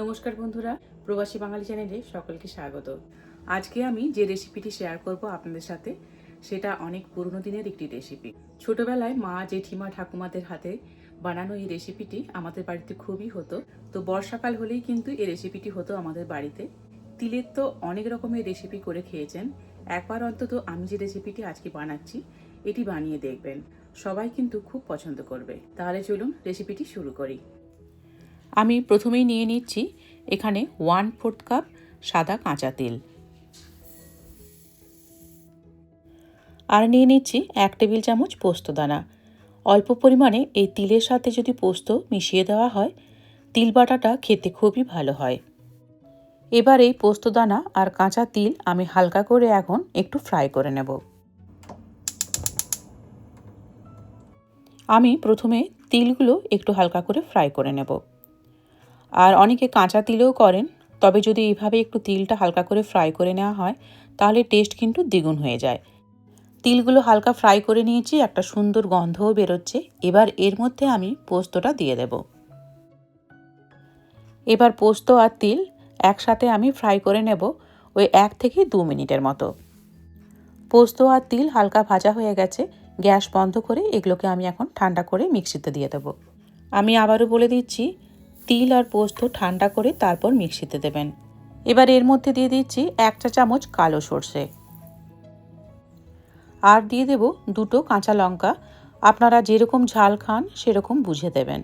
নমস্কার বন্ধুরা, প্রবাসী বাঙালি চ্যানেলে সকলকে স্বাগত। আজকে আমি যে রেসিপিটি শেয়ার করব আপনাদের সাথে, সেটা অনেক পুরনো দিনের একটি রেসিপি। ছোটবেলায় মা, জেঠিমা, ঠাকুমাদের হাতে বানানো এই রেসিপিটি আমাদের বাড়িতে খুবই হতো। তো বর্ষাকাল হলেই কিন্তু এই রেসিপিটি হতো আমাদের বাড়িতে। তিলের তো অনেক রকমের রেসিপি করে খেয়েছেন, একবার অন্তত আমি যে রেসিপিটি আজকে বানাচ্ছি এটি বানিয়ে দেখবেন, সবাই কিন্তু খুব পছন্দ করবে। তাহলে চলুন রেসিপিটি শুরু করি। আমি প্রথমেই নিয়ে নিচ্ছি এখানে 1/4 কাপ সাদা কাঁচা তেল, আর নিয়ে নিচ্ছি 1 টেবিল চামচ পোস্তদানা। অল্প পরিমাণে এই তিলের সাথে যদি পোস্ত মিশিয়ে দেওয়া হয়, তিল বাটাটা খেতে খুবই ভালো হয়। এবার এই পোস্তদানা আর কাঁচা তিল আমি হালকা করে এখন একটু ফ্রাই করে নেব। আমি প্রথমে তিলগুলো একটু হালকা করে ফ্রাই করে নেব। আর অনেকে কাঁচা তিলেও করেন, তবে যদি এইভাবে একটু তিলটা হালকা করে ফ্রাই করে নেওয়া হয় তাহলে টেস্ট কিন্তু দ্বিগুণ হয়ে যায়। তিলগুলো হালকা ফ্রাই করে নিয়েছি, একটা সুন্দর গন্ধও বেরোচ্ছে। এবার এর মধ্যে আমি পোস্তটা দিয়ে দেব। এবার পোস্ত আর তিল একসাথে আমি ফ্রাই করে নেব ওই 1 থেকে 2 মিনিটের মতো। পোস্ত আর তিল হালকা ভাজা হয়ে গেছে, গ্যাস বন্ধ করে এগুলোকে আমি এখন ঠান্ডা করে মিক্সিতে দিয়ে দেব। আমি আবারও বলে দিচ্ছি, তিল আর পোস্ত ঠান্ডা করে তারপর মিক্সিতে দেবেন। এবার এর মধ্যে দিয়ে দিচ্ছি 1 চা চামচ কালো সর্ষে, আর দিয়ে দেব 2টো কাঁচা লঙ্কা। আপনারা যেরকম ঝাল খান সেরকম বুঝে দেবেন।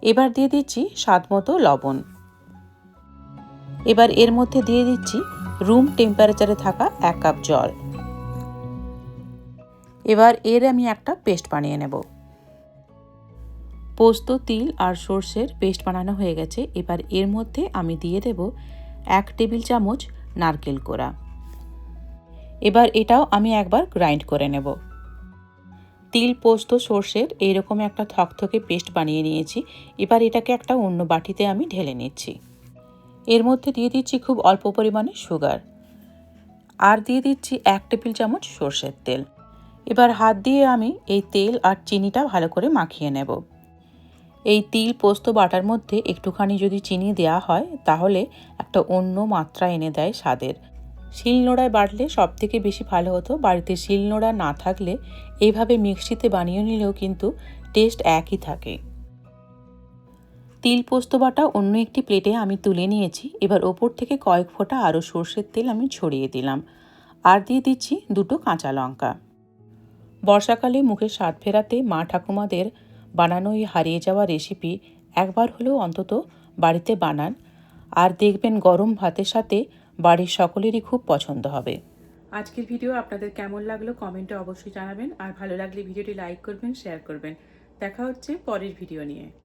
এবার দিয়ে দিচ্ছি স্বাদমতো লবণ। এবার এর মধ্যে দিয়ে দিচ্ছি রুম টেম্পারেচারে থাকা 1 কাপ জল। এবার এর আমি একটা পেস্ট বানিয়ে নেব। পোস্ত, তিল আর সর্ষের পেস্ট বানানো হয়ে গেছে। এবার এর মধ্যে আমি দিয়ে দেব 1 টেবিল চামচ নারকেল কোড়া। এবার এটাও আমি একবার গ্রাইন্ড করে নেব। তিল, পোস্ত, সর্ষের এইরকম একটা থকথকে পেস্ট বানিয়ে নিয়েছি। এবার এটাকে একটা অন্য বাটিতে আমি ঢেলে নিচ্ছি। এর মধ্যে দিয়ে দিচ্ছি খুব অল্প পরিমাণে সুগার, আর দিয়ে দিচ্ছি 1 টেবিল চামচ সর্ষের তেল। এবার হাত দিয়ে আমি এই তেল আর চিনিটা ভালো করে মাখিয়ে নেব। এই তিল পোস্ত বাটার মধ্যে একটুখানি যদি চিনি দেওয়া হয় তাহলে একটা অন্য মাত্রা এনে দেয় স্বাদের। শিলনোড়ায় বাটলে সব থেকে বেশি ভালো হতো। বাড়িতে শিলনোড়া না থাকলে এইভাবে মিক্সিতে বানিয়ে নিলেও কিন্তু টেস্ট একই থাকে। তিল পোস্ত বাটা অন্য একটি প্লেটে আমি তুলে নিয়েছি। এবার ওপর থেকে কয়েক ফোঁটা আরও সর্ষের তেল আমি ছড়িয়ে দিলাম, আর দিয়ে দিচ্ছি 2টো কাঁচা লঙ্কা। বর্ষাকালে মুখে স্বাদ ফেরাতে মা ঠাকুমাদের বানানো এই হারিয়ে যাওয়া রেসিপি একবার হলেও অন্তত বাড়িতে বানান, আর দেখবেন গরম ভাতের সাথে বাড়ির সকলেরই খুব পছন্দ হবে। আজকের ভিডিও আপনাদের কেমন লাগলো কমেন্টে অবশ্যই জানাবেন, আর ভালো লাগলে ভিডিওটি লাইক করবেন, শেয়ার করবেন। দেখা হচ্ছে পরের ভিডিও নিয়ে।